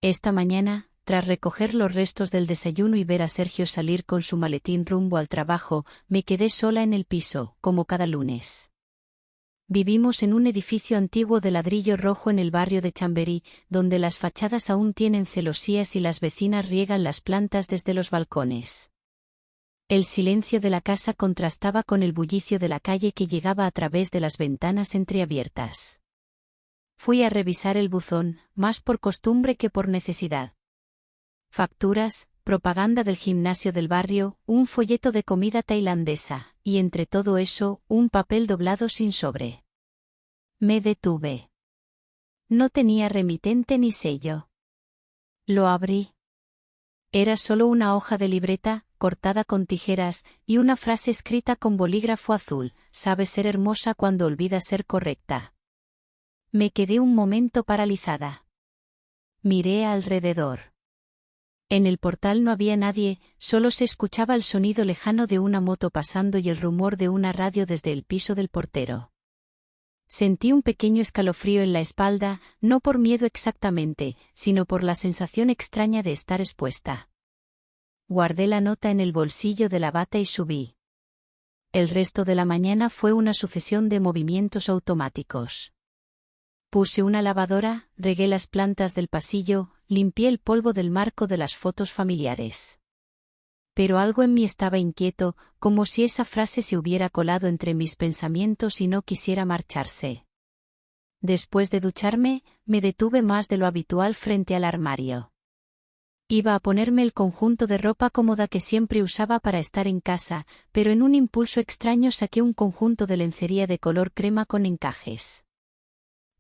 Esta mañana, tras recoger los restos del desayuno y ver a Sergio salir con su maletín rumbo al trabajo, me quedé sola en el piso, como cada lunes. Vivimos en un edificio antiguo de ladrillo rojo en el barrio de Chamberí, donde las fachadas aún tienen celosías y las vecinas riegan las plantas desde los balcones. El silencio de la casa contrastaba con el bullicio de la calle que llegaba a través de las ventanas entreabiertas. Fui a revisar el buzón, más por costumbre que por necesidad. Facturas, propaganda del gimnasio del barrio, un folleto de comida tailandesa, y entre todo eso, un papel doblado sin sobre. Me detuve. No tenía remitente ni sello. Lo abrí. Era solo una hoja de libreta, cortada con tijeras, y una frase escrita con bolígrafo azul: sabes ser hermosa cuando olvidas ser correcta. Me quedé un momento paralizada. Miré alrededor. En el portal no había nadie, solo se escuchaba el sonido lejano de una moto pasando y el rumor de una radio desde el piso del portero. Sentí un pequeño escalofrío en la espalda, no por miedo exactamente, sino por la sensación extraña de estar expuesta. Guardé la nota en el bolsillo de la bata y subí. El resto de la mañana fue una sucesión de movimientos automáticos. Puse una lavadora, regué las plantas del pasillo, limpié el polvo del marco de las fotos familiares. Pero algo en mí estaba inquieto, como si esa frase se hubiera colado entre mis pensamientos y no quisiera marcharse. Después de ducharme, me detuve más de lo habitual frente al armario. Iba a ponerme el conjunto de ropa cómoda que siempre usaba para estar en casa, pero en un impulso extraño saqué un conjunto de lencería de color crema con encajes.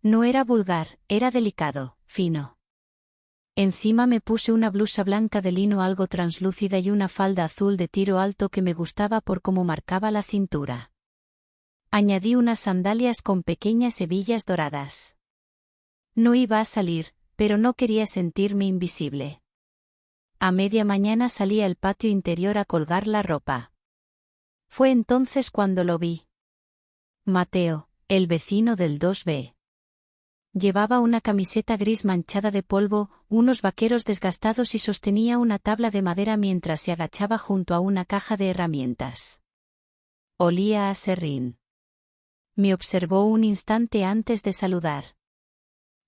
No era vulgar, era delicado, fino. Encima me puse una blusa blanca de lino algo translúcida y una falda azul de tiro alto que me gustaba por cómo marcaba la cintura. Añadí unas sandalias con pequeñas hebillas doradas. No iba a salir, pero no quería sentirme invisible. A media mañana salí al patio interior a colgar la ropa. Fue entonces cuando lo vi. Mateo, el vecino del 2B. Llevaba una camiseta gris manchada de polvo, unos vaqueros desgastados y sostenía una tabla de madera mientras se agachaba junto a una caja de herramientas. Olía a serrín. Me observó un instante antes de saludar.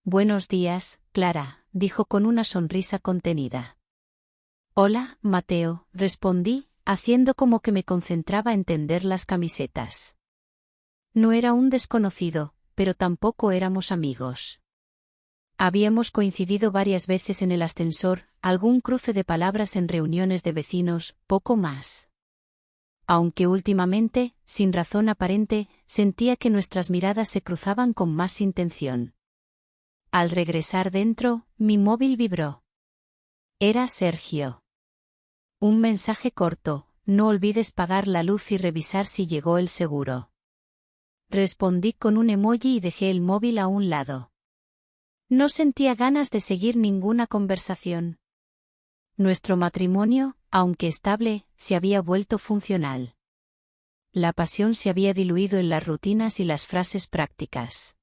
Buenos días, Clara, dijo con una sonrisa contenida. Hola, Mateo, respondí, haciendo como que me concentraba en tender las camisetas. No era un desconocido, pero tampoco éramos amigos. Habíamos coincidido varias veces en el ascensor, algún cruce de palabras en reuniones de vecinos, poco más. Aunque últimamente, sin razón aparente, sentía que nuestras miradas se cruzaban con más intención. Al regresar dentro, mi móvil vibró. Era Sergio. Un mensaje corto: no olvides pagar la luz y revisar si llegó el seguro. Respondí con un emoji y dejé el móvil a un lado. No sentía ganas de seguir ninguna conversación. Nuestro matrimonio, aunque estable, se había vuelto funcional. La pasión se había diluido en las rutinas y las frases prácticas.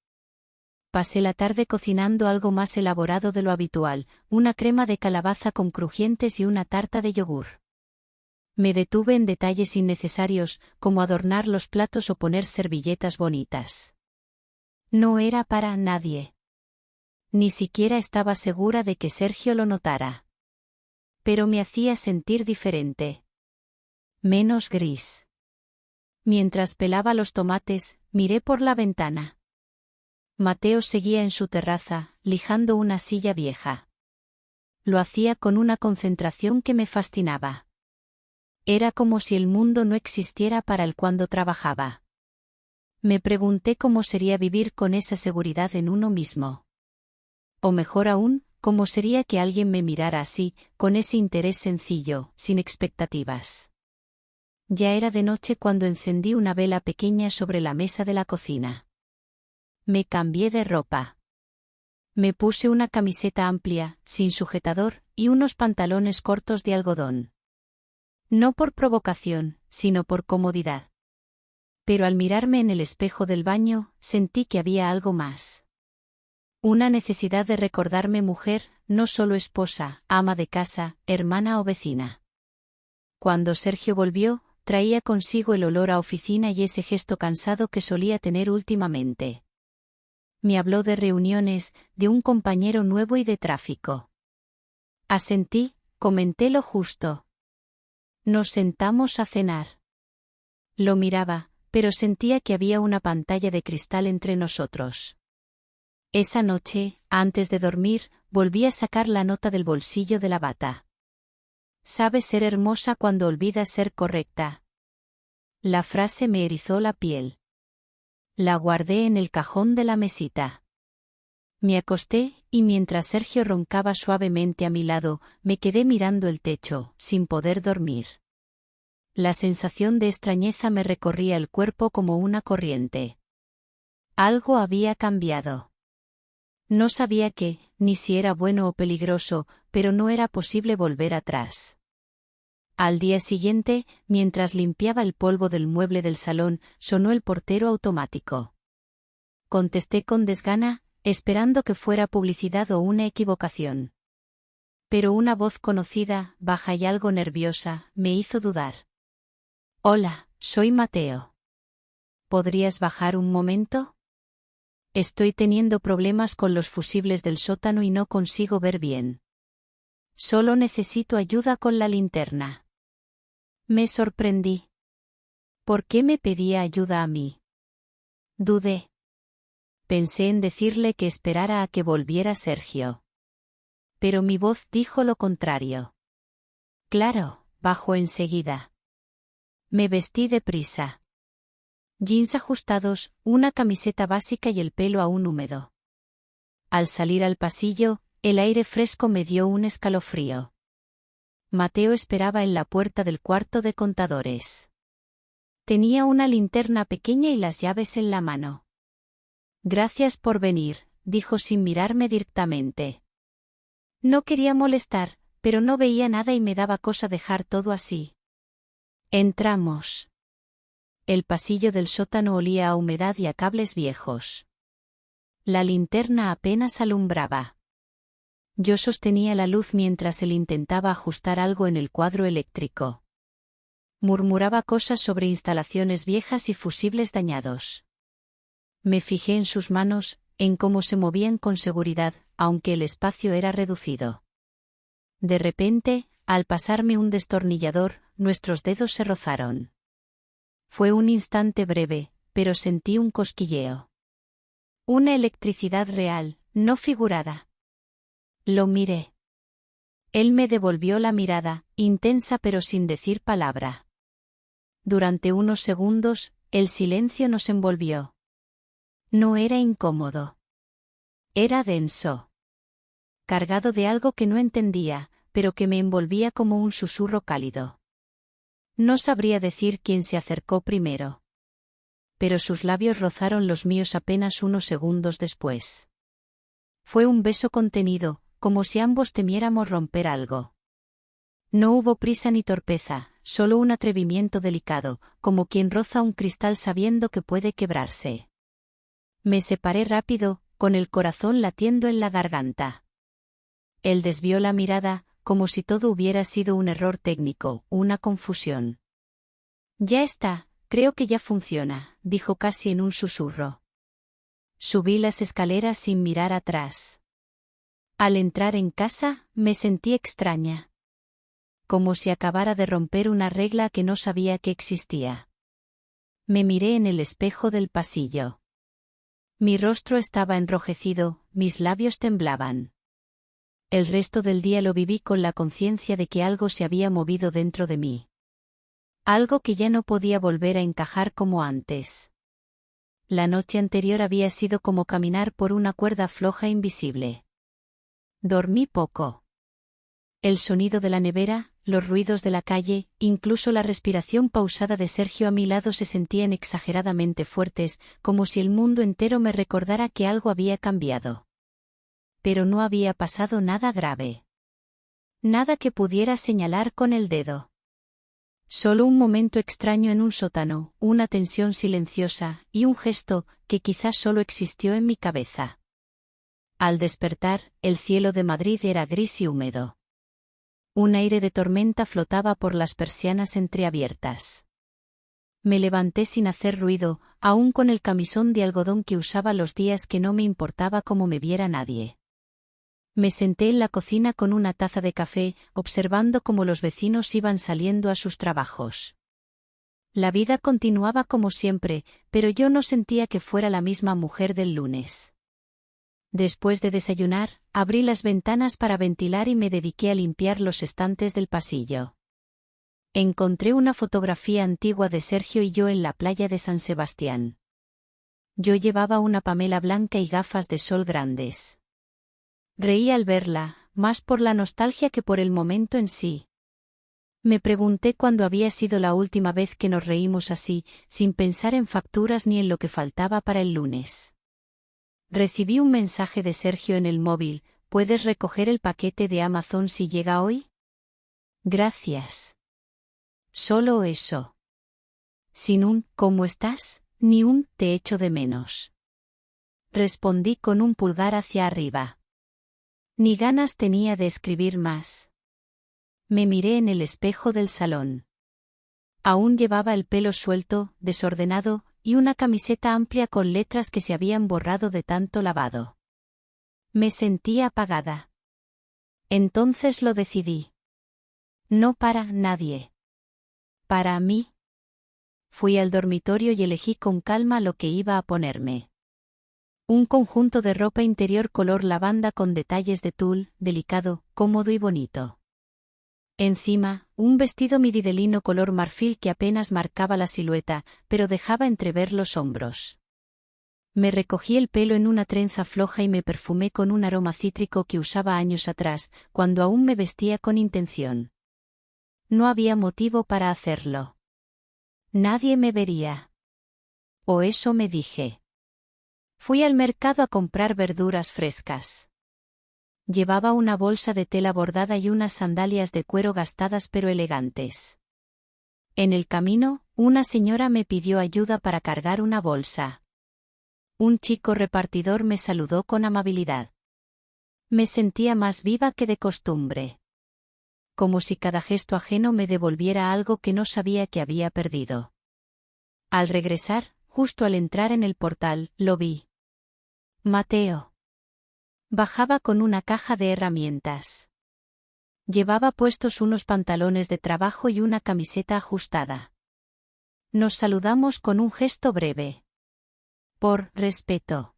Pasé la tarde cocinando algo más elaborado de lo habitual, una crema de calabaza con crujientes y una tarta de yogur. Me detuve en detalles innecesarios, como adornar los platos o poner servilletas bonitas. No era para nadie. Ni siquiera estaba segura de que Sergio lo notara. Pero me hacía sentir diferente. Menos gris. Mientras pelaba los tomates, miré por la ventana. Mateo seguía en su terraza, lijando una silla vieja. Lo hacía con una concentración que me fascinaba. Era como si el mundo no existiera para él cuando trabajaba. Me pregunté cómo sería vivir con esa seguridad en uno mismo. O mejor aún, cómo sería que alguien me mirara así, con ese interés sencillo, sin expectativas. Ya era de noche cuando encendí una vela pequeña sobre la mesa de la cocina. Me cambié de ropa. Me puse una camiseta amplia, sin sujetador, y unos pantalones cortos de algodón. No por provocación, sino por comodidad. Pero al mirarme en el espejo del baño, sentí que había algo más. Una necesidad de recordarme mujer, no solo esposa, ama de casa, hermana o vecina. Cuando Sergio volvió, traía consigo el olor a oficina y ese gesto cansado que solía tener últimamente. Me habló de reuniones, de un compañero nuevo y de tráfico. Asentí, comenté lo justo. Nos sentamos a cenar. Lo miraba, pero sentía que había una pantalla de cristal entre nosotros. Esa noche, antes de dormir, volví a sacar la nota del bolsillo de la bata. Sabes ser hermosa cuando olvidas ser correcta. La frase me erizó la piel. La guardé en el cajón de la mesita. Me acosté, y mientras Sergio roncaba suavemente a mi lado, me quedé mirando el techo, sin poder dormir. La sensación de extrañeza me recorría el cuerpo como una corriente. Algo había cambiado. No sabía qué, ni si era bueno o peligroso, pero no era posible volver atrás. Al día siguiente, mientras limpiaba el polvo del mueble del salón, sonó el portero automático. Contesté con desgana, esperando que fuera publicidad o una equivocación. Pero una voz conocida, baja y algo nerviosa, me hizo dudar. Hola, soy Mateo. ¿Podrías bajar un momento? Estoy teniendo problemas con los fusibles del sótano y no consigo ver bien. Solo necesito ayuda con la linterna. Me sorprendí. ¿Por qué me pedía ayuda a mí? Dudé. Pensé en decirle que esperara a que volviera Sergio. Pero mi voz dijo lo contrario. Claro, bajo enseguida. Me vestí deprisa. Jeans ajustados, una camiseta básica y el pelo aún húmedo. Al salir al pasillo, el aire fresco me dio un escalofrío. Mateo esperaba en la puerta del cuarto de contadores. Tenía una linterna pequeña y las llaves en la mano. Gracias por venir, dijo sin mirarme directamente. No quería molestar, pero no veía nada y me daba cosa dejar todo así. Entramos. El pasillo del sótano olía a humedad y a cables viejos. La linterna apenas alumbraba. Yo sostenía la luz mientras él intentaba ajustar algo en el cuadro eléctrico. Murmuraba cosas sobre instalaciones viejas y fusibles dañados. Me fijé en sus manos, en cómo se movían con seguridad, aunque el espacio era reducido. De repente, al pasarme un destornillador, nuestros dedos se rozaron. Fue un instante breve, pero sentí un cosquilleo. Una electricidad real, no figurada. Lo miré. Él me devolvió la mirada, intensa pero sin decir palabra. Durante unos segundos, el silencio nos envolvió. No era incómodo. Era denso. Cargado de algo que no entendía, pero que me envolvía como un susurro cálido. No sabría decir quién se acercó primero. Pero sus labios rozaron los míos apenas unos segundos después. Fue un beso contenido, como si ambos temiéramos romper algo. No hubo prisa ni torpeza, solo un atrevimiento delicado, como quien roza un cristal sabiendo que puede quebrarse. Me separé rápido, con el corazón latiendo en la garganta. Él desvió la mirada, como si todo hubiera sido un error técnico, una confusión. Ya está, creo que ya funciona, dijo casi en un susurro. Subí las escaleras sin mirar atrás. Al entrar en casa, me sentí extraña. Como si acabara de romper una regla que no sabía que existía. Me miré en el espejo del pasillo. Mi rostro estaba enrojecido, mis labios temblaban. El resto del día lo viví con la conciencia de que algo se había movido dentro de mí. Algo que ya no podía volver a encajar como antes. La noche anterior había sido como caminar por una cuerda floja e invisible. Dormí poco. El sonido de la nevera, los ruidos de la calle, incluso la respiración pausada de Sergio a mi lado se sentían exageradamente fuertes, como si el mundo entero me recordara que algo había cambiado. Pero no había pasado nada grave. Nada que pudiera señalar con el dedo. Solo un momento extraño en un sótano, una tensión silenciosa, y un gesto, que quizás solo existió en mi cabeza. Al despertar, el cielo de Madrid era gris y húmedo. Un aire de tormenta flotaba por las persianas entreabiertas. Me levanté sin hacer ruido, aún con el camisón de algodón que usaba los días que no me importaba cómo me viera nadie. Me senté en la cocina con una taza de café, observando cómo los vecinos iban saliendo a sus trabajos. La vida continuaba como siempre, pero yo no sentía que fuera la misma mujer del lunes. Después de desayunar, abrí las ventanas para ventilar y me dediqué a limpiar los estantes del pasillo. Encontré una fotografía antigua de Sergio y yo en la playa de San Sebastián. Yo llevaba una pamela blanca y gafas de sol grandes. Reí al verla, más por la nostalgia que por el momento en sí. Me pregunté cuándo había sido la última vez que nos reímos así, sin pensar en facturas ni en lo que faltaba para el lunes. Recibí un mensaje de Sergio en el móvil: ¿puedes recoger el paquete de Amazon si llega hoy? Gracias. Solo eso. Sin un ¿cómo estás? Ni un te echo de menos. Respondí con un pulgar hacia arriba. Ni ganas tenía de escribir más. Me miré en el espejo del salón. Aún llevaba el pelo suelto, desordenado, y una camiseta amplia con letras que se habían borrado de tanto lavado. Me sentía apagada. Entonces lo decidí. No para nadie. Para mí. Fui al dormitorio y elegí con calma lo que iba a ponerme. Un conjunto de ropa interior color lavanda con detalles de tul, delicado, cómodo y bonito. Encima, un vestido midi de lino color marfil que apenas marcaba la silueta, pero dejaba entrever los hombros. Me recogí el pelo en una trenza floja y me perfumé con un aroma cítrico que usaba años atrás, cuando aún me vestía con intención. No había motivo para hacerlo. Nadie me vería. O eso me dije. Fui al mercado a comprar verduras frescas. Llevaba una bolsa de tela bordada y unas sandalias de cuero gastadas pero elegantes. En el camino, una señora me pidió ayuda para cargar una bolsa. Un chico repartidor me saludó con amabilidad. Me sentía más viva que de costumbre. Como si cada gesto ajeno me devolviera algo que no sabía que había perdido. Al regresar, justo al entrar en el portal, lo vi. Mateo. Bajaba con una caja de herramientas. Llevaba puestos unos pantalones de trabajo y una camiseta ajustada. Nos saludamos con un gesto breve. Por respeto.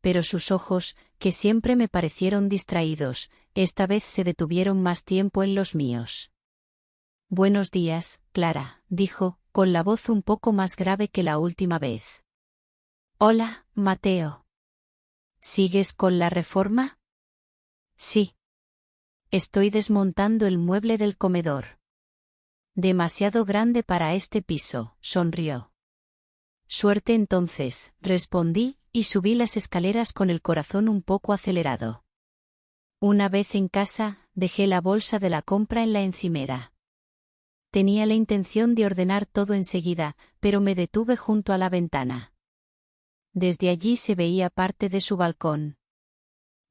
Pero sus ojos, que siempre me parecieron distraídos, esta vez se detuvieron más tiempo en los míos. Buenos días, Clara, dijo, con la voz un poco más grave que la última vez. Hola, Mateo. ¿Sigues con la reforma? Sí. Estoy desmontando el mueble del comedor. Demasiado grande para este piso, sonrió. Suerte entonces, respondí, y subí las escaleras con el corazón un poco acelerado. Una vez en casa, dejé la bolsa de la compra en la encimera. Tenía la intención de ordenar todo enseguida, pero me detuve junto a la ventana. Desde allí se veía parte de su balcón.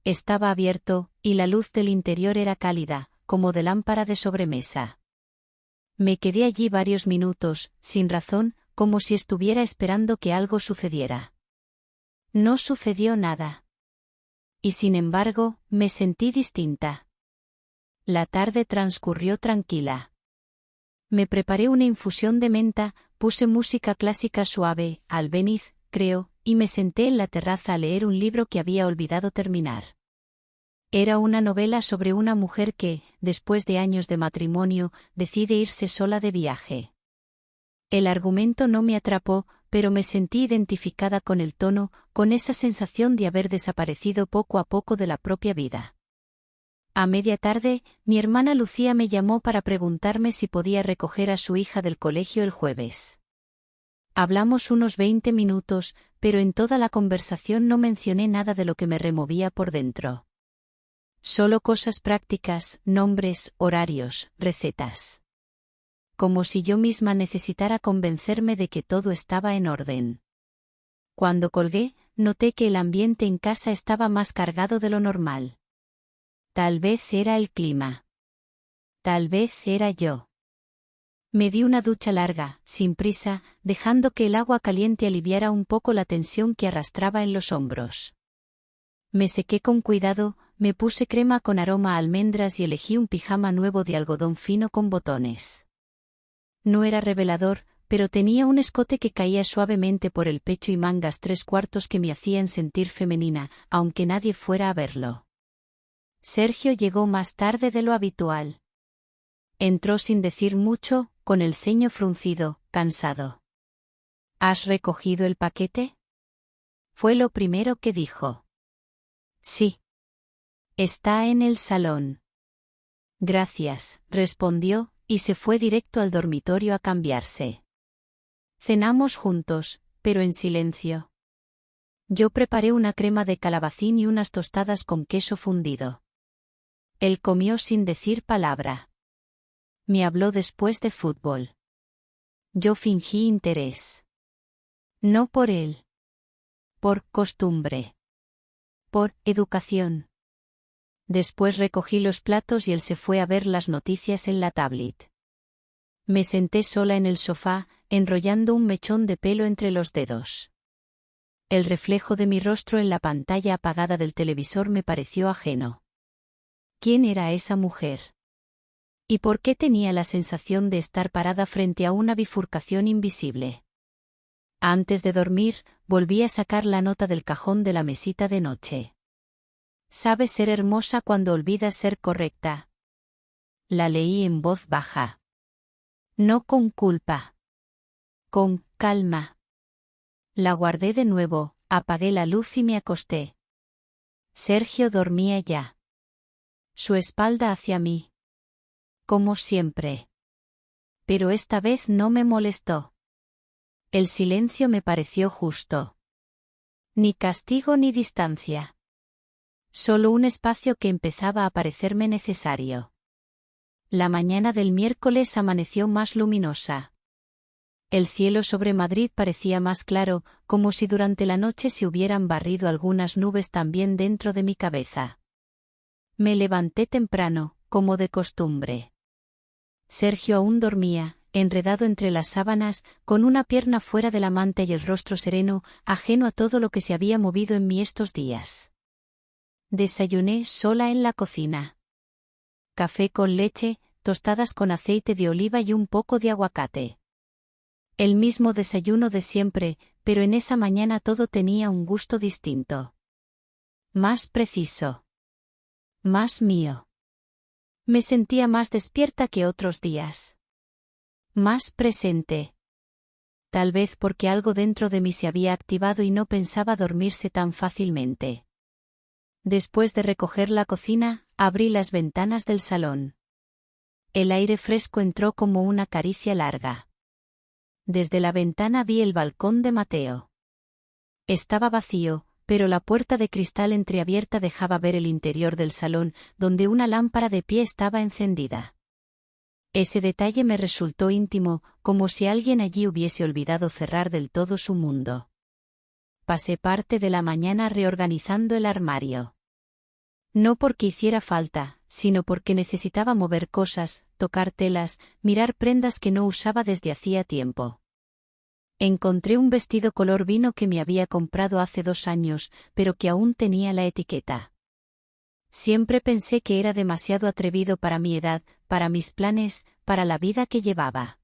Estaba abierto, y la luz del interior era cálida, como de lámpara de sobremesa. Me quedé allí varios minutos, sin razón, como si estuviera esperando que algo sucediera. No sucedió nada. Y sin embargo, me sentí distinta. La tarde transcurrió tranquila. Me preparé una infusión de menta, puse música clásica suave, Albéniz, creo, y me senté en la terraza a leer un libro que había olvidado terminar. Era una novela sobre una mujer que, después de años de matrimonio, decide irse sola de viaje. El argumento no me atrapó, pero me sentí identificada con el tono, con esa sensación de haber desaparecido poco a poco de la propia vida. A media tarde, mi hermana Lucía me llamó para preguntarme si podía recoger a su hija del colegio el jueves. Hablamos unos 20 minutos, pero en toda la conversación no mencioné nada de lo que me removía por dentro. Solo cosas prácticas, nombres, horarios, recetas. Como si yo misma necesitara convencerme de que todo estaba en orden. Cuando colgué, noté que el ambiente en casa estaba más cargado de lo normal. Tal vez era el clima. Tal vez era yo. Me di una ducha larga, sin prisa, dejando que el agua caliente aliviara un poco la tensión que arrastraba en los hombros. Me sequé con cuidado, me puse crema con aroma a almendras y elegí un pijama nuevo de algodón fino con botones. No era revelador, pero tenía un escote que caía suavemente por el pecho y mangas 3/4 que me hacían sentir femenina, aunque nadie fuera a verlo. Sergio llegó más tarde de lo habitual. Entró sin decir mucho, con el ceño fruncido, cansado. ¿Has recogido el paquete? Fue lo primero que dijo. Sí. Está en el salón. Gracias, respondió, y se fue directo al dormitorio a cambiarse. Cenamos juntos, pero en silencio. Yo preparé una crema de calabacín y unas tostadas con queso fundido. Él comió sin decir palabra. Me habló después de fútbol. Yo fingí interés. No por él. Por costumbre. Por educación. Después recogí los platos y él se fue a ver las noticias en la tablet. Me senté sola en el sofá, enrollando un mechón de pelo entre los dedos. El reflejo de mi rostro en la pantalla apagada del televisor me pareció ajeno. ¿Quién era esa mujer? ¿Y por qué tenía la sensación de estar parada frente a una bifurcación invisible? Antes de dormir, volví a sacar la nota del cajón de la mesita de noche. Sabes ser hermosa cuando olvidas ser correcta. La leí en voz baja. No con culpa. Con calma. La guardé de nuevo, apagué la luz y me acosté. Sergio dormía ya. Su espalda hacia mí. Como siempre. Pero esta vez no me molestó. El silencio me pareció justo. Ni castigo ni distancia. Solo un espacio que empezaba a parecerme necesario. La mañana del miércoles amaneció más luminosa. El cielo sobre Madrid parecía más claro, como si durante la noche se hubieran barrido algunas nubes también dentro de mi cabeza. Me levanté temprano, como de costumbre. Sergio aún dormía, enredado entre las sábanas, con una pierna fuera de la manta y el rostro sereno, ajeno a todo lo que se había movido en mí estos días. Desayuné sola en la cocina. Café con leche, tostadas con aceite de oliva y un poco de aguacate. El mismo desayuno de siempre, pero en esa mañana todo tenía un gusto distinto. Más preciso. Más mío. Me sentía más despierta que otros días. Más presente. Tal vez porque algo dentro de mí se había activado y no pensaba dormirse tan fácilmente. Después de recoger la cocina, abrí las ventanas del salón. El aire fresco entró como una caricia larga. Desde la ventana vi el balcón de Mateo. Estaba vacío, pero la puerta de cristal entreabierta dejaba ver el interior del salón, donde una lámpara de pie estaba encendida. Ese detalle me resultó íntimo, como si alguien allí hubiese olvidado cerrar del todo su mundo. Pasé parte de la mañana reorganizando el armario. No porque hiciera falta, sino porque necesitaba mover cosas, tocar telas, mirar prendas que no usaba desde hacía tiempo. Encontré un vestido color vino que me había comprado hace 2 años, pero que aún tenía la etiqueta. Siempre pensé que era demasiado atrevido para mi edad, para mis planes, para la vida que llevaba.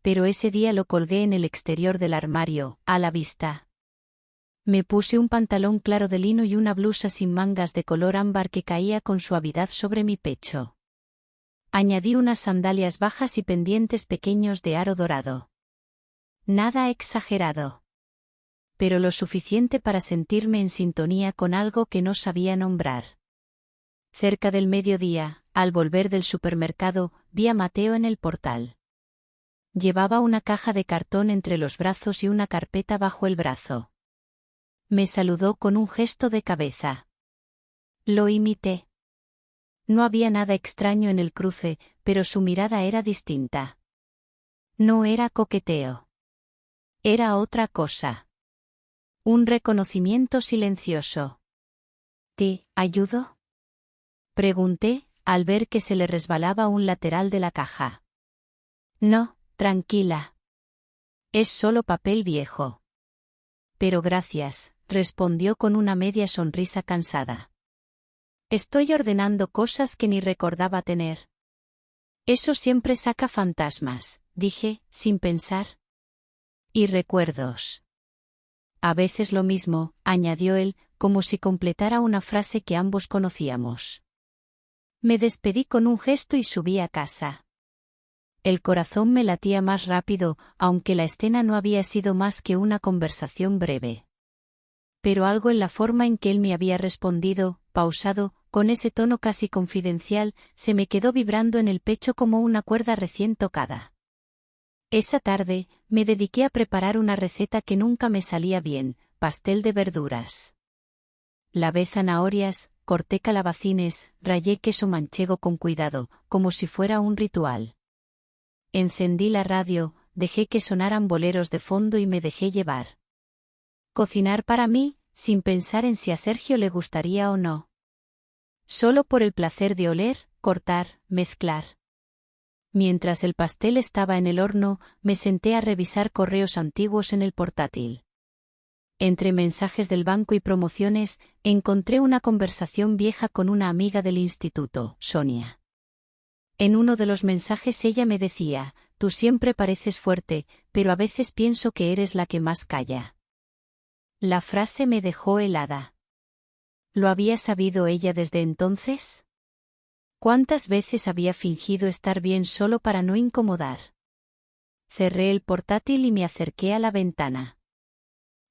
Pero ese día lo colgué en el exterior del armario, a la vista. Me puse un pantalón claro de lino y una blusa sin mangas de color ámbar que caía con suavidad sobre mi pecho. Añadí unas sandalias bajas y pendientes pequeños de aro dorado. Nada exagerado. Pero lo suficiente para sentirme en sintonía con algo que no sabía nombrar. Cerca del mediodía, al volver del supermercado, vi a Mateo en el portal. Llevaba una caja de cartón entre los brazos y una carpeta bajo el brazo. Me saludó con un gesto de cabeza. Lo imité. No había nada extraño en el cruce, pero su mirada era distinta. No era coqueteo. Era otra cosa. Un reconocimiento silencioso. ¿Te ayudo? Pregunté, al ver que se le resbalaba un lateral de la caja. No, tranquila. Es solo papel viejo. Pero gracias, respondió con una media sonrisa cansada. Estoy ordenando cosas que ni recordaba tener. Eso siempre saca fantasmas, dije, sin pensar. Y recuerdos. A veces lo mismo, añadió él, como si completara una frase que ambos conocíamos. Me despedí con un gesto y subí a casa. El corazón me latía más rápido, aunque la escena no había sido más que una conversación breve. Pero algo en la forma en que él me había respondido, pausado, con ese tono casi confidencial, se me quedó vibrando en el pecho como una cuerda recién tocada. Esa tarde, me dediqué a preparar una receta que nunca me salía bien, pastel de verduras. Lavé zanahorias, corté calabacines, rallé queso manchego con cuidado, como si fuera un ritual. Encendí la radio, dejé que sonaran boleros de fondo y me dejé llevar. Cocinar para mí, sin pensar en si a Sergio le gustaría o no. Solo por el placer de oler, cortar, mezclar. Mientras el pastel estaba en el horno, me senté a revisar correos antiguos en el portátil. Entre mensajes del banco y promociones, encontré una conversación vieja con una amiga del instituto, Sonia. En uno de los mensajes ella me decía, tú siempre pareces fuerte, pero a veces pienso que eres la que más calla. La frase me dejó helada. ¿Lo había sabido ella desde entonces? ¿Cuántas veces había fingido estar bien solo para no incomodar? Cerré el portátil y me acerqué a la ventana.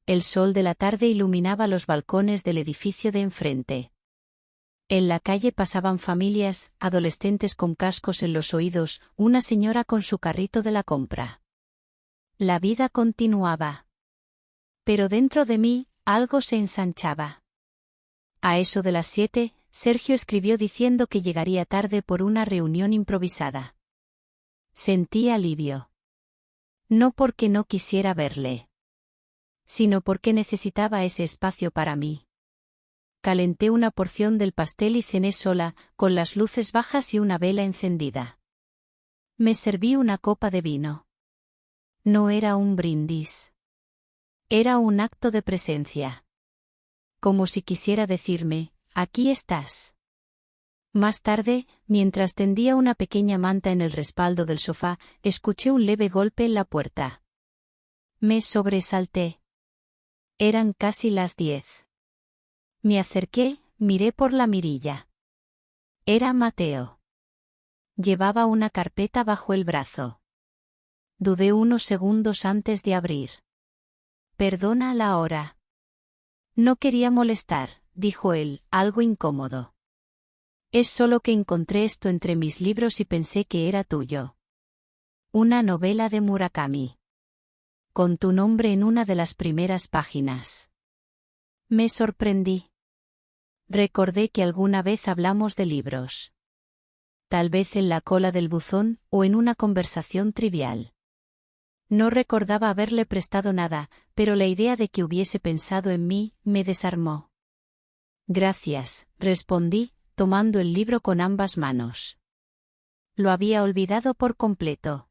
El sol de la tarde iluminaba los balcones del edificio de enfrente. En la calle pasaban familias, adolescentes con cascos en los oídos, una señora con su carrito de la compra. La vida continuaba. Pero dentro de mí, algo se ensanchaba. A eso de las 7, Sergio escribió diciendo que llegaría tarde por una reunión improvisada. Sentí alivio. No porque no quisiera verle, sino porque necesitaba ese espacio para mí. Calenté una porción del pastel y cené sola, con las luces bajas y una vela encendida. Me serví una copa de vino. No era un brindis. Era un acto de presencia. Como si quisiera decirme, aquí estás. Más tarde, mientras tendía una pequeña manta en el respaldo del sofá, escuché un leve golpe en la puerta. Me sobresalté. Eran casi las 10. Me acerqué, miré por la mirilla. Era Mateo. Llevaba una carpeta bajo el brazo. Dudé unos segundos antes de abrir. Perdona la hora. No quería molestar, dijo él, algo incómodo. Es solo que encontré esto entre mis libros y pensé que era tuyo. Una novela de Murakami. Con tu nombre en una de las primeras páginas. Me sorprendí. Recordé que alguna vez hablamos de libros. Tal vez en la cola del buzón, o en una conversación trivial. No recordaba haberle prestado nada, pero la idea de que hubiese pensado en mí, me desarmó. Gracias, respondí, tomando el libro con ambas manos. Lo había olvidado por completo.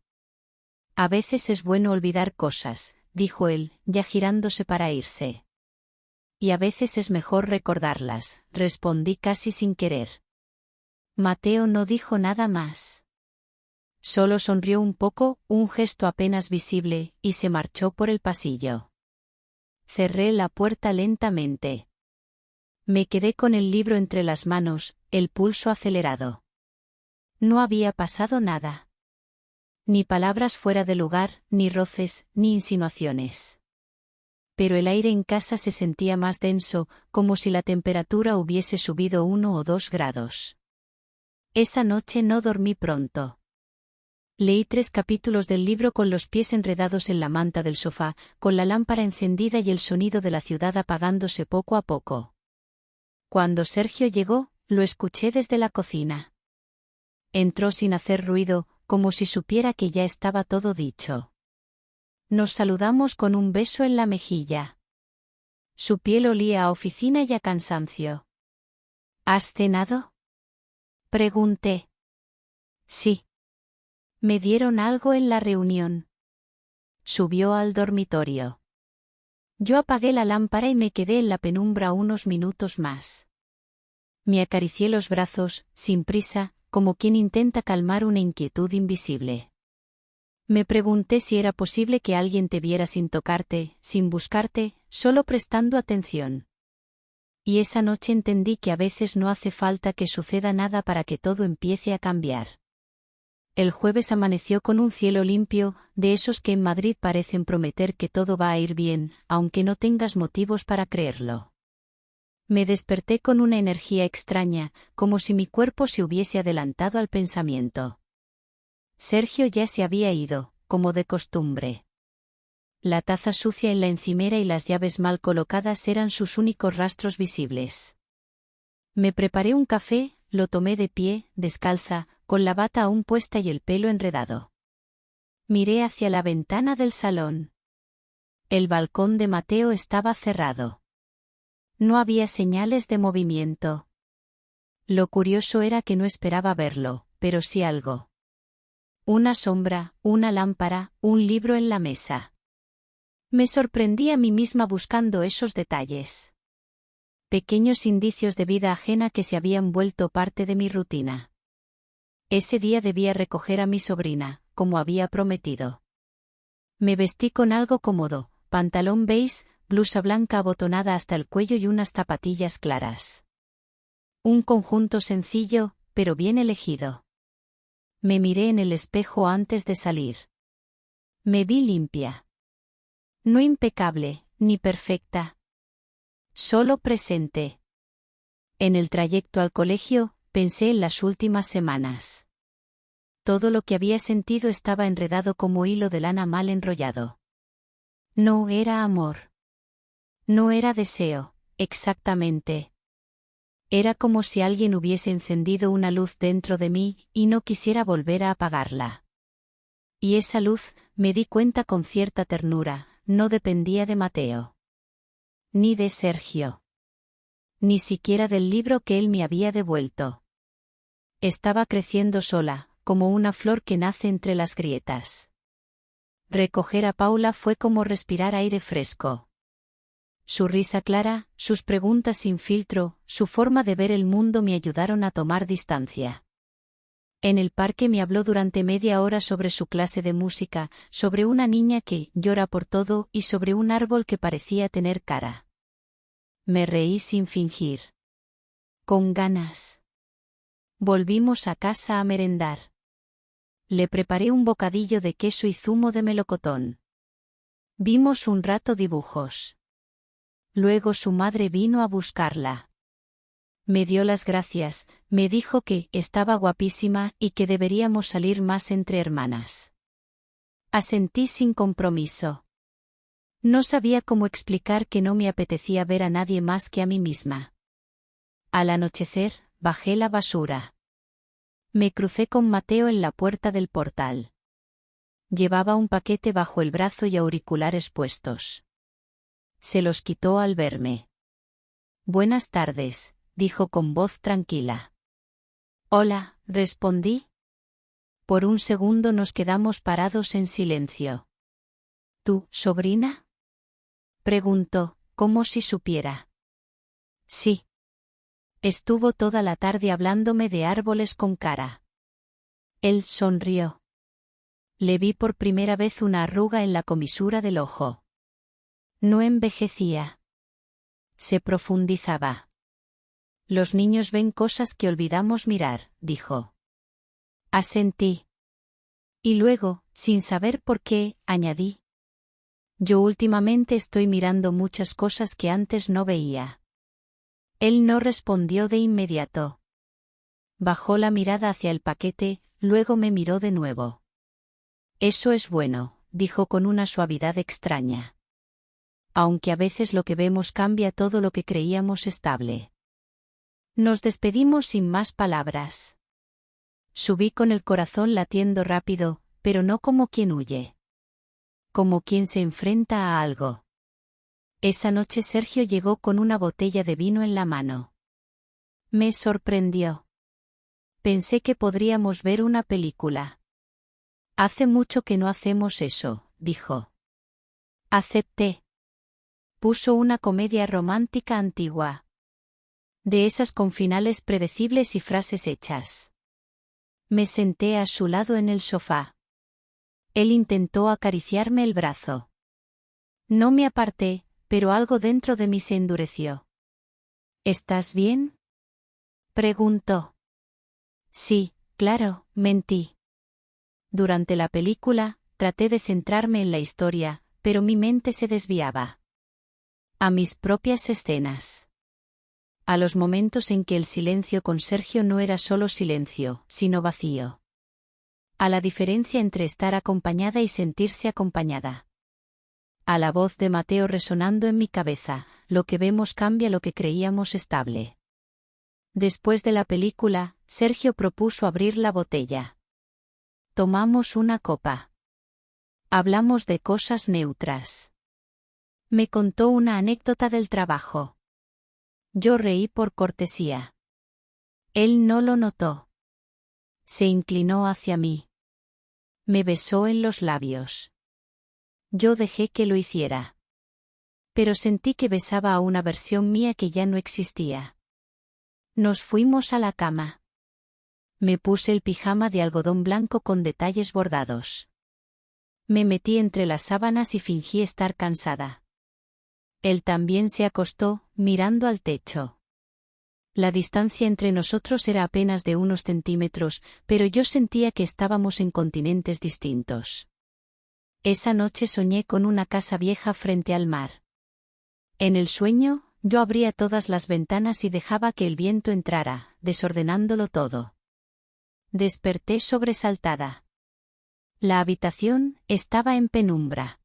A veces es bueno olvidar cosas, dijo él, ya girándose para irse. Y a veces es mejor recordarlas, respondí casi sin querer. Mateo no dijo nada más. Solo sonrió un poco, un gesto apenas visible, y se marchó por el pasillo. Cerré la puerta lentamente. Me quedé con el libro entre las manos, el pulso acelerado. No había pasado nada. Ni palabras fuera de lugar, ni roces, ni insinuaciones. Pero el aire en casa se sentía más denso, como si la temperatura hubiese subido 1 o 2 grados. Esa noche no dormí pronto. Leí 3 capítulos del libro con los pies enredados en la manta del sofá, con la lámpara encendida y el sonido de la ciudad apagándose poco a poco. Cuando Sergio llegó, lo escuché desde la cocina. Entró sin hacer ruido, como si supiera que ya estaba todo dicho. Nos saludamos con un beso en la mejilla. Su piel olía a oficina y a cansancio. ¿Has cenado? Pregunté. Sí. Me dieron algo en la reunión. Subió al dormitorio. Yo apagué la lámpara y me quedé en la penumbra unos minutos más. Me acaricié los brazos, sin prisa, como quien intenta calmar una inquietud invisible. Me pregunté si era posible que alguien te viera sin tocarte, sin buscarte, solo prestando atención. Y esa noche entendí que a veces no hace falta que suceda nada para que todo empiece a cambiar. El jueves amaneció con un cielo limpio, de esos que en Madrid parecen prometer que todo va a ir bien, aunque no tengas motivos para creerlo. Me desperté con una energía extraña, como si mi cuerpo se hubiese adelantado al pensamiento. Sergio ya se había ido, como de costumbre. La taza sucia en la encimera y las llaves mal colocadas eran sus únicos rastros visibles. Me preparé un café, lo tomé de pie, descalza, con la bata aún puesta y el pelo enredado. Miré hacia la ventana del salón. El balcón de Mateo estaba cerrado. No había señales de movimiento. Lo curioso era que no esperaba verlo, pero sí algo. Una sombra, una lámpara, un libro en la mesa. Me sorprendí a mí misma buscando esos detalles. Pequeños indicios de vida ajena que se habían vuelto parte de mi rutina. Ese día debía recoger a mi sobrina, como había prometido. Me vestí con algo cómodo, pantalón beige, blusa blanca abotonada hasta el cuello y unas zapatillas claras. Un conjunto sencillo, pero bien elegido. Me miré en el espejo antes de salir. Me vi limpia. No impecable, ni perfecta. Solo presente. En el trayecto al colegio, pensé en las últimas semanas. Todo lo que había sentido estaba enredado como hilo de lana mal enrollado. No era amor. No era deseo, exactamente. Era como si alguien hubiese encendido una luz dentro de mí, y no quisiera volver a apagarla. Y esa luz, me di cuenta con cierta ternura, no dependía de Mateo. Ni de Sergio. Ni siquiera del libro que él me había devuelto. Estaba creciendo sola, como una flor que nace entre las grietas. Recoger a Paula fue como respirar aire fresco. Su risa clara, sus preguntas sin filtro, su forma de ver el mundo me ayudaron a tomar distancia. En el parque me habló durante media hora sobre su clase de música, sobre una niña que llora por todo y sobre un árbol que parecía tener cara. Me reí sin fingir. Con ganas. Volvimos a casa a merendar. Le preparé un bocadillo de queso y zumo de melocotón. Vimos un rato dibujos. Luego su madre vino a buscarla. Me dio las gracias, me dijo que estaba guapísima y que deberíamos salir más entre hermanas. Asentí sin compromiso. No sabía cómo explicar que no me apetecía ver a nadie más que a mí misma. Al anochecer, bajé la basura. Me crucé con Mateo en la puerta del portal. Llevaba un paquete bajo el brazo y auriculares puestos. Se los quitó al verme. Buenas tardes, dijo con voz tranquila. Hola, respondí. Por un segundo nos quedamos parados en silencio. ¿Tu sobrina? Preguntó, como si supiera. Sí. Estuvo toda la tarde hablándome de árboles con cara. Él sonrió. Le vi por primera vez una arruga en la comisura del ojo. No envejecía. Se profundizaba. Los niños ven cosas que olvidamos mirar, dijo. Asentí. Y luego, sin saber por qué, añadí. Yo últimamente estoy mirando muchas cosas que antes no veía. Él no respondió de inmediato. Bajó la mirada hacia el paquete, luego me miró de nuevo. Eso es bueno, dijo con una suavidad extraña. Aunque a veces lo que vemos cambia todo lo que creíamos estable. Nos despedimos sin más palabras. Subí con el corazón latiendo rápido, pero no como quien huye. Como quien se enfrenta a algo. Esa noche Sergio llegó con una botella de vino en la mano. Me sorprendió. Pensé que podríamos ver una película. Hace mucho que no hacemos eso, dijo. Acepté. Puso una comedia romántica antigua. De esas con finales predecibles y frases hechas. Me senté a su lado en el sofá. Él intentó acariciarme el brazo. No me aparté, pero algo dentro de mí se endureció. ¿Estás bien?, preguntó. Sí, claro, mentí. Durante la película, traté de centrarme en la historia, pero mi mente se desviaba. A mis propias escenas. A los momentos en que el silencio con Sergio no era solo silencio, sino vacío. A la diferencia entre estar acompañada y sentirse acompañada. A la voz de Mateo resonando en mi cabeza, lo que vemos cambia lo que creíamos estable. Después de la película, Sergio propuso abrir la botella. Tomamos una copa. Hablamos de cosas neutras. Me contó una anécdota del trabajo. Yo reí por cortesía. Él no lo notó. Se inclinó hacia mí. Me besó en los labios. Yo dejé que lo hiciera. Pero sentí que besaba a una versión mía que ya no existía. Nos fuimos a la cama. Me puse el pijama de algodón blanco con detalles bordados. Me metí entre las sábanas y fingí estar cansada. Él también se acostó, mirando al techo. La distancia entre nosotros era apenas de unos centímetros, pero yo sentía que estábamos en continentes distintos. Esa noche soñé con una casa vieja frente al mar. En el sueño, yo abría todas las ventanas y dejaba que el viento entrara, desordenándolo todo. Desperté sobresaltada. La habitación estaba en penumbra.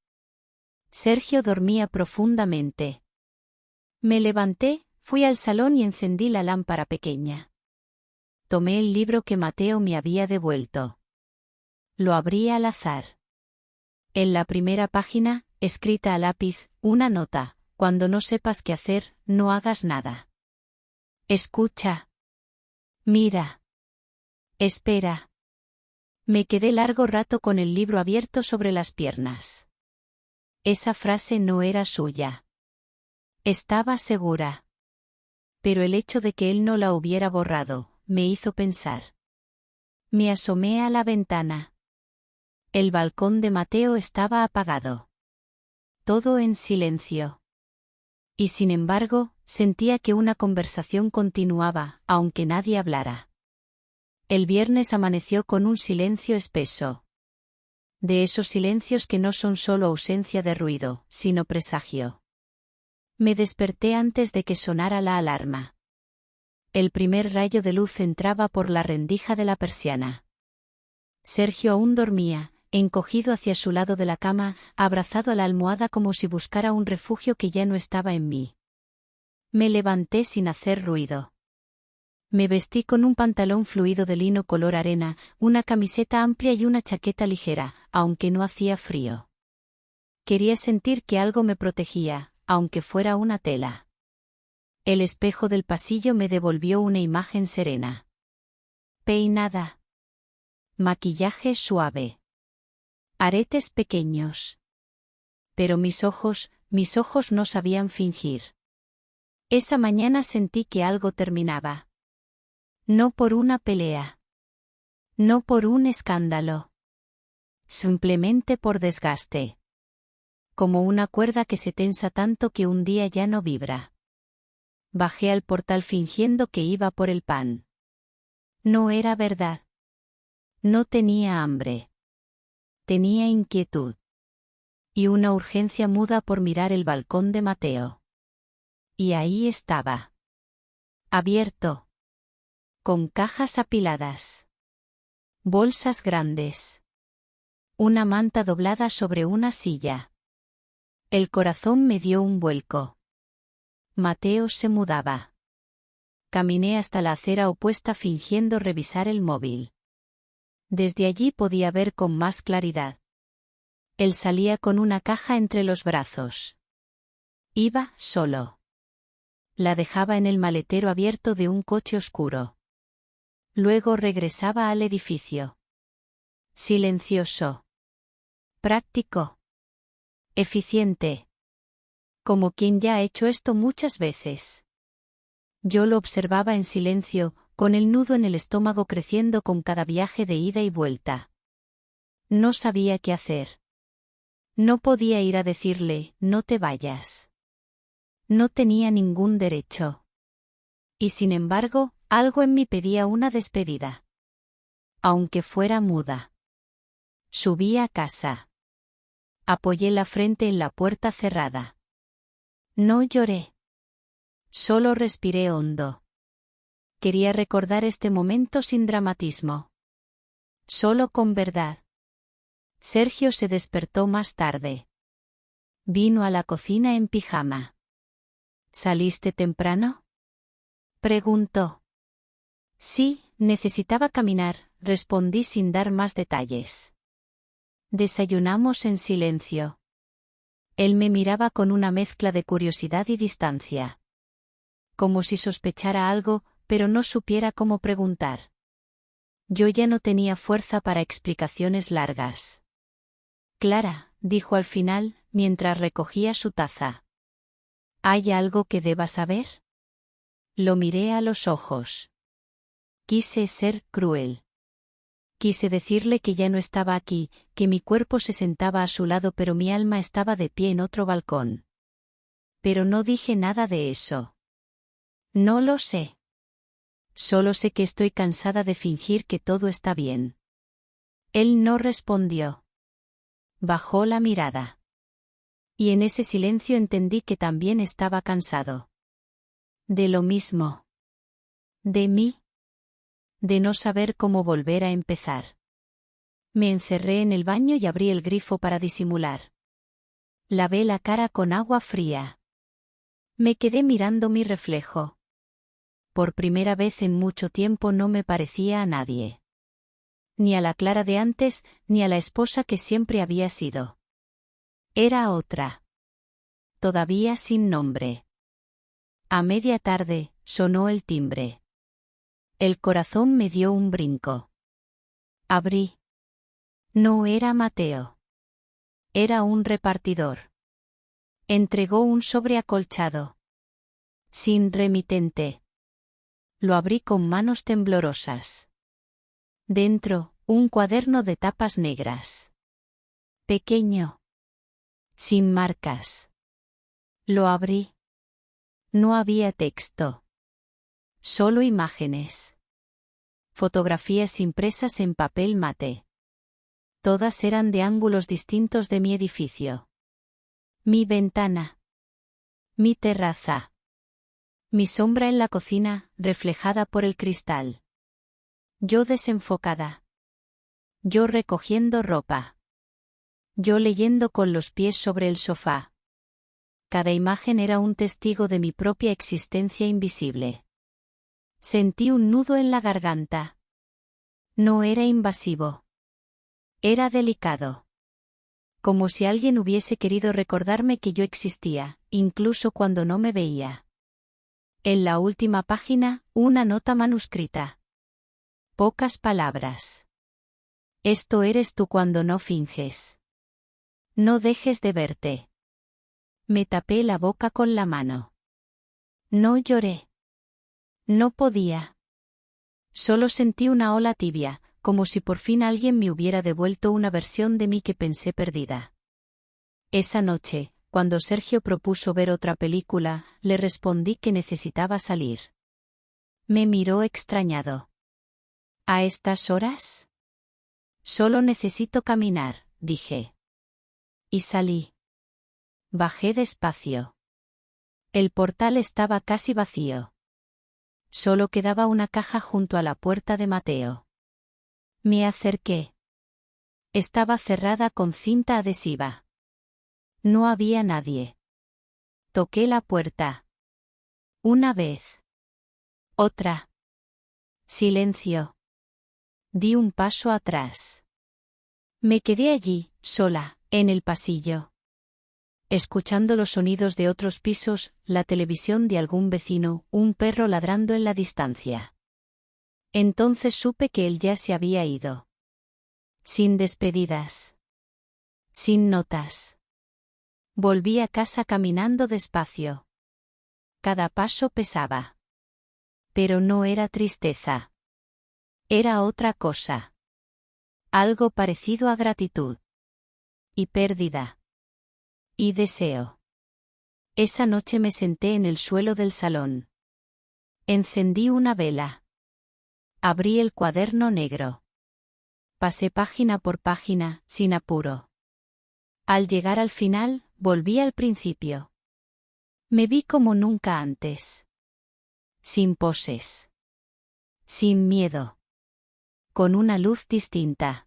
Sergio dormía profundamente. Me levanté, fui al salón y encendí la lámpara pequeña. Tomé el libro que Mateo me había devuelto. Lo abrí al azar. En la primera página, escrita a lápiz, una nota: cuando no sepas qué hacer, no hagas nada. Escucha. Mira. Espera. Me quedé largo rato con el libro abierto sobre las piernas. Esa frase no era suya. Estaba segura. Pero el hecho de que él no la hubiera borrado, me hizo pensar. Me asomé a la ventana. El balcón de Mateo estaba apagado. Todo en silencio. Y sin embargo, sentía que una conversación continuaba, aunque nadie hablara. El viernes amaneció con un silencio espeso. De esos silencios que no son solo ausencia de ruido, sino presagio. Me desperté antes de que sonara la alarma. El primer rayo de luz entraba por la rendija de la persiana. Sergio aún dormía, encogido hacia su lado de la cama, abrazado a la almohada como si buscara un refugio que ya no estaba en mí. Me levanté sin hacer ruido. Me vestí con un pantalón fluido de lino color arena, una camiseta amplia y una chaqueta ligera, aunque no hacía frío. Quería sentir que algo me protegía, aunque fuera una tela. El espejo del pasillo me devolvió una imagen serena. Peinada. Maquillaje suave. Aretes pequeños. Pero mis ojos no sabían fingir. Esa mañana sentí que algo terminaba. No por una pelea. No por un escándalo. Simplemente por desgaste. Como una cuerda que se tensa tanto que un día ya no vibra. Bajé al portal fingiendo que iba por el pan. No era verdad. No tenía hambre. Tenía inquietud. Y una urgencia muda por mirar el balcón de Mateo. Y ahí estaba. Abierto. Con cajas apiladas. Bolsas grandes. Una manta doblada sobre una silla. El corazón me dio un vuelco. Mateo se mudaba. Caminé hasta la acera opuesta fingiendo revisar el móvil. Desde allí podía ver con más claridad. Él salía con una caja entre los brazos. Iba solo. La dejaba en el maletero abierto de un coche oscuro. Luego regresaba al edificio. Silencioso. Práctico. Eficiente. Como quien ya ha hecho esto muchas veces. Yo lo observaba en silencio, con el nudo en el estómago creciendo con cada viaje de ida y vuelta. No sabía qué hacer. No podía ir a decirle, no te vayas. No tenía ningún derecho. Y sin embargo, algo en mí pedía una despedida. Aunque fuera muda. Subí a casa. Apoyé la frente en la puerta cerrada. No lloré. Solo respiré hondo. Quería recordar este momento sin dramatismo. Solo con verdad. Sergio se despertó más tarde. Vino a la cocina en pijama. ¿Saliste temprano?, preguntó. Sí, necesitaba caminar, respondí sin dar más detalles. Desayunamos en silencio. Él me miraba con una mezcla de curiosidad y distancia. Como si sospechara algo, pero no supiera cómo preguntar. Yo ya no tenía fuerza para explicaciones largas. Clara, dijo al final, mientras recogía su taza. ¿Hay algo que deba saber? Lo miré a los ojos. Quise ser cruel. Quise decirle que ya no estaba aquí, que mi cuerpo se sentaba a su lado pero mi alma estaba de pie en otro balcón. Pero no dije nada de eso. No lo sé. Solo sé que estoy cansada de fingir que todo está bien. Él no respondió. Bajó la mirada. Y en ese silencio entendí que también estaba cansado. De lo mismo. De mí. De no saber cómo volver a empezar. Me encerré en el baño y abrí el grifo para disimular. Lavé la cara con agua fría. Me quedé mirando mi reflejo. Por primera vez en mucho tiempo no me parecía a nadie. Ni a la Clara de antes, ni a la esposa que siempre había sido. Era otra. Todavía sin nombre. A media tarde, sonó el timbre. El corazón me dio un brinco. Abrí. No era Mateo. Era un repartidor. Entregó un sobre acolchado. Sin remitente. Lo abrí con manos temblorosas. Dentro, un cuaderno de tapas negras. Pequeño. Sin marcas. Lo abrí. No había texto. Solo imágenes. Fotografías impresas en papel mate. Todas eran de ángulos distintos de mi edificio. Mi ventana. Mi terraza. Mi sombra en la cocina, reflejada por el cristal. Yo desenfocada. Yo recogiendo ropa. Yo leyendo con los pies sobre el sofá. Cada imagen era un testigo de mi propia existencia invisible. Sentí un nudo en la garganta. No era invasivo. Era delicado. Como si alguien hubiese querido recordarme que yo existía, incluso cuando no me veía. En la última página, una nota manuscrita. Pocas palabras. Esto eres tú cuando no finges. No dejes de verte. Me tapé la boca con la mano. No lloré. No podía. Solo sentí una ola tibia, como si por fin alguien me hubiera devuelto una versión de mí que pensé perdida. Esa noche, cuando Sergio propuso ver otra película, le respondí que necesitaba salir. Me miró extrañado. ¿A estas horas? Solo necesito caminar, dije. Y salí. Bajé despacio. El portal estaba casi vacío. Solo quedaba una caja junto a la puerta de Mateo. Me acerqué. Estaba cerrada con cinta adhesiva. No había nadie. Toqué la puerta. Una vez. Otra. Silencio. Di un paso atrás. Me quedé allí, sola, en el pasillo. escuchando los sonidos de otros pisos, la televisión de algún vecino, un perro ladrando en la distancia. Entonces supe que él ya se había ido. Sin despedidas. Sin notas. Volví a casa caminando despacio. Cada paso pesaba. Pero no era tristeza. Era otra cosa. Algo parecido a gratitud. Y pérdida. Y deseo. Esa noche me senté en el suelo del salón. Encendí una vela. Abrí el cuaderno negro. Pasé página por página, sin apuro. Al llegar al final, volví al principio. Me vi como nunca antes. Sin poses. Sin miedo. Con una luz distinta.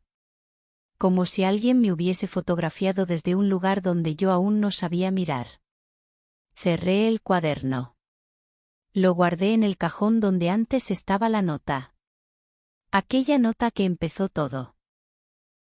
Como si alguien me hubiese fotografiado desde un lugar donde yo aún no sabía mirar. Cerré el cuaderno. Lo guardé en el cajón donde antes estaba la nota. Aquella nota que empezó todo.